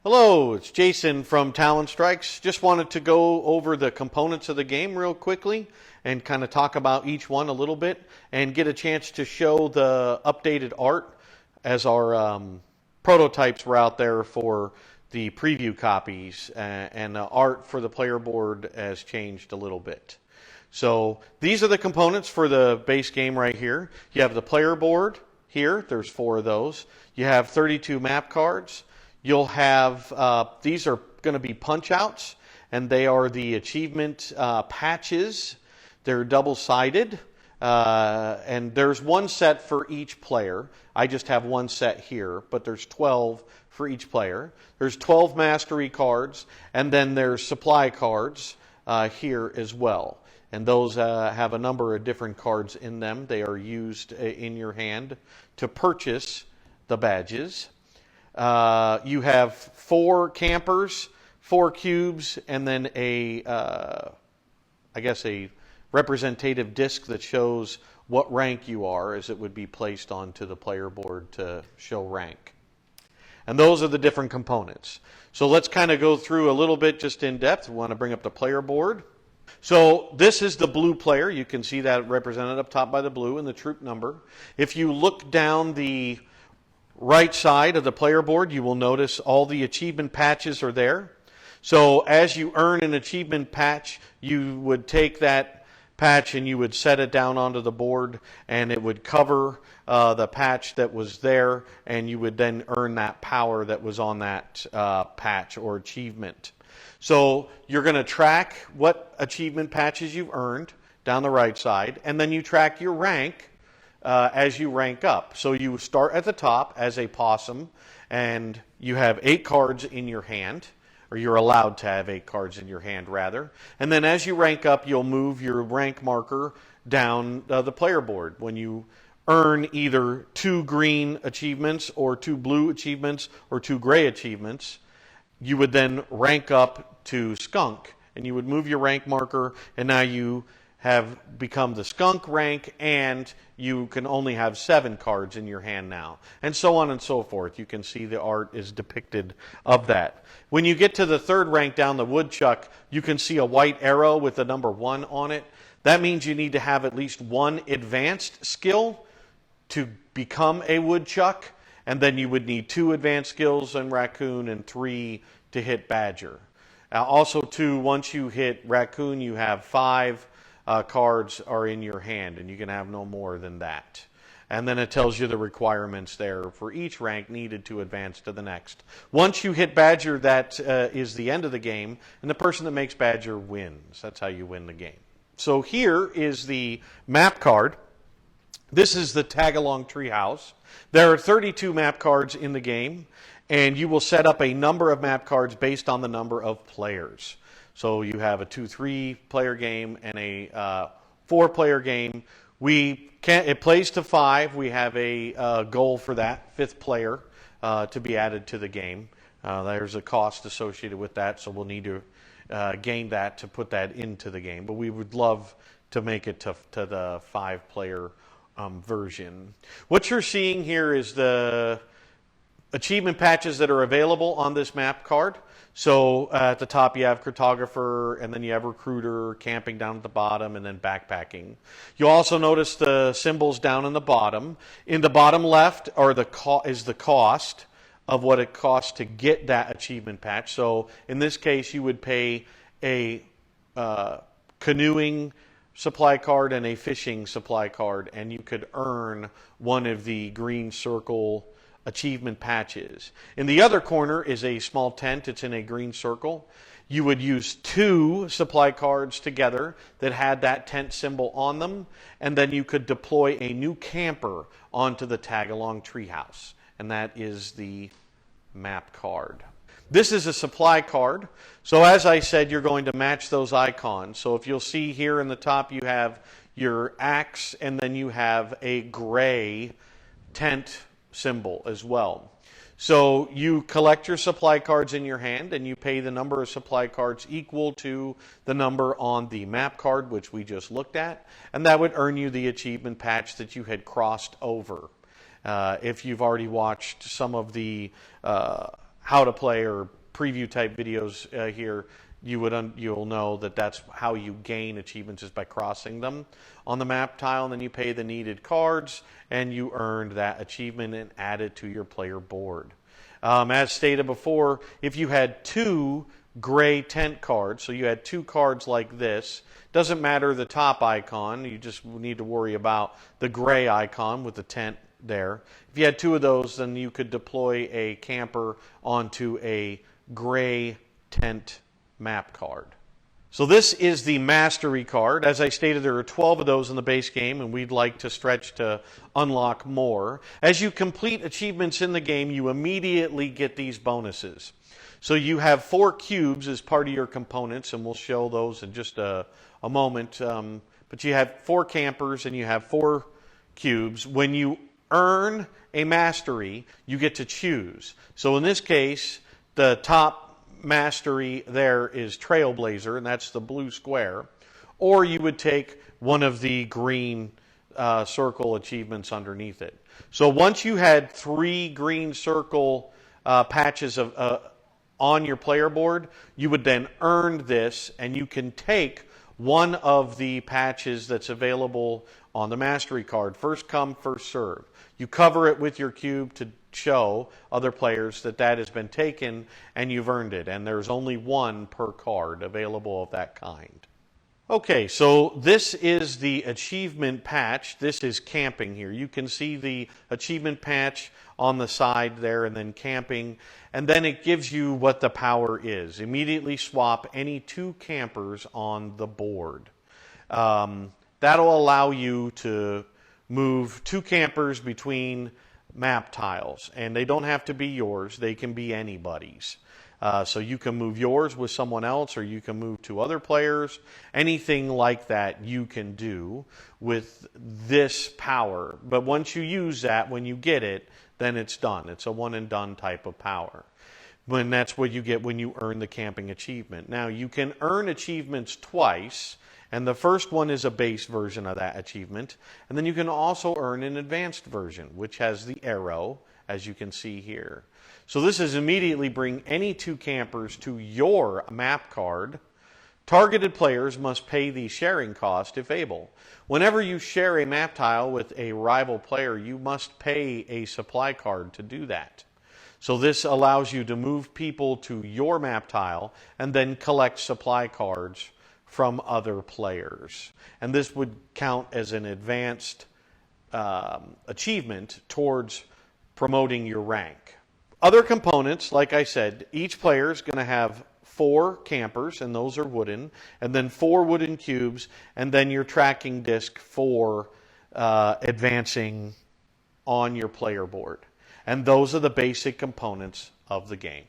Hello, it's Jason from Talon Strikes. Just wanted to go over the components of the game real quickly and kind of talk about each one a little bit and get a chance to show the updated art as our prototypes were out there for the preview copies, and the art for the player board has changed a little bit. So these are the components for the base game right here. You have the player board here. There's 4 of those. You have 32 map cards. You'll have, these are going to be punch outs, and they are the achievement patches. They're double-sided, and there's one set for each player. I just have one set here, but there's 12 for each player. There's 12 mastery cards, and then there's supply cards here as well. And those have a number of different cards in them. They are used in your hand to purchase the badges. You have 4 campers, 4 cubes, and then I guess a representative disc that shows what rank you are, as it would be placed onto the player board to show rank. And those are the different components. So let's kind of go through a little bit just in depth. We want to bring up the player board. So this is the blue player. You can see that represented up top by the blue and the troop number. If you look down the right side of the player board, you will notice all the achievement patches are there. So as you earn an achievement patch, you would take that patch and you would set it down onto the board, and it would cover the patch that was there, and you would then earn that power that was on that patch or achievement. So you're going to track what achievement patches you've earned down the right side, and then you track your rank as you rank up. So you start at the top as a possum, and you have 8 cards in your hand, or you're allowed to have 8 cards in your hand, rather. And then as you rank up, you'll move your rank marker down the player board. When you earn either 2 green achievements, or 2 blue achievements, or 2 gray achievements, you would then rank up to skunk, and you would move your rank marker, and now you have become the skunk rank, and you can only have 7 cards in your hand now, and so on and so forth. You can see the art is depicted of that. When you get to the 3rd rank down, the woodchuck, you can see a white arrow with the number 1 on it. That means you need to have at least 1 advanced skill to become a woodchuck, and then you would need 2 advanced skills in raccoon and 3 to hit badger. Also, too, once you hit raccoon, you have 5 cards are in your hand, and you can have no more than that. And then it tells you the requirements there for each rank needed to advance to the next. Once you hit badger, that is the end of the game, and the person that makes badger wins. That's how you win the game. So here is the map card. This is the tag-along treehouse. There are 32 map cards in the game, and you will set up a number of map cards based on the number of players. So you have a 2-3 player game and a 4-player game. It plays to 5. We have a goal for that, 5th player, to be added to the game. There's a cost associated with that, so we'll need to gain that to put that into the game. But we would love to make it to the 5-player version. What you're seeing here is the achievement patches that are available on this map card. So at the top you have cartographer, and then you have recruiter, camping down at the bottom, and then backpacking. You'll also notice the symbols down in the bottom. In the bottom left is the cost of what it costs to get that achievement patch. So in this case, you would pay a canoeing supply card and a fishing supply card, and you could earn one of the green circle achievement patches. In the other corner is a small tent. It's in a green circle. You would use 2 supply cards together that had that tent symbol on them, and then you could deploy a new camper onto the tag-along treehouse, and that is the map card. This is a supply card. So as I said, you're going to match those icons. So if you'll see here in the top, you have your axe, and then you have a gray tent symbol as well. So you collect your supply cards in your hand, and you pay the number of supply cards equal to the number on the map card, which we just looked at, and that would earn you the achievement patch that you had crossed over. If you've already watched some of the how to play or preview type videos here, you'll know that that's how you gain achievements, is by crossing them on the map tile, and then you pay the needed cards and you earned that achievement and add it to your player board. As stated before, if you had 2 gray tent cards, so you had 2 cards like this, doesn't matter the top icon, you just need to worry about the gray icon with the tent there. If you had 2 of those, then you could deploy a camper onto a gray tent map card. So this is the mastery card. As I stated, there are 12 of those in the base game, and we'd like to stretch to unlock more. As you complete achievements in the game, you immediately get these bonuses. So you have 4 cubes as part of your components, and we'll show those in just a moment. But you have 4 campers and you have 4 cubes. When you earn a mastery, you get to choose. So in this case, the top mastery there is Trailblazer, and that's the blue square. Or you would take one of the green circle achievements underneath it. So once you had 3 green circle patches on your player board, you would then earn this, and you can take one of the patches that's available on the mastery card. First come, first serve. You cover it with your cube to show other players that that has been taken and you've earned it. And there's only 1 per card available of that kind. Okay, so this is the achievement patch. This is camping here. You can see the achievement patch on the side there, and then camping. And then it gives you what the power is. Immediately swap any 2 campers on the board. That'll allow you to move 2 campers between map tiles, and they don't have to be yours. They can be anybody's. So you can move yours with someone else, or you can move to other players. Anything like that you can do with this power. But once you use that, when you get it, then it's done. It's a one and done type of power. When that's what you get when you earn the camping achievement. Now, you can earn achievements twice, and the first one is a base version of that achievement. And then you can also earn an advanced version, which has the arrow, as you can see here. So this is immediately bring any 2 campers to your map card. Targeted players must pay the sharing cost if able. Whenever you share a map tile with a rival player, you must pay a supply card to do that. So this allows you to move people to your map tile and then collect supply cards from other players. And this would count as an advanced achievement towards promoting your rank. Other components, like I said, each player is going to have 4 campers, and those are wooden, and then 4 wooden cubes, and then your tracking disc for advancing on your player board. And those are the basic components of the game.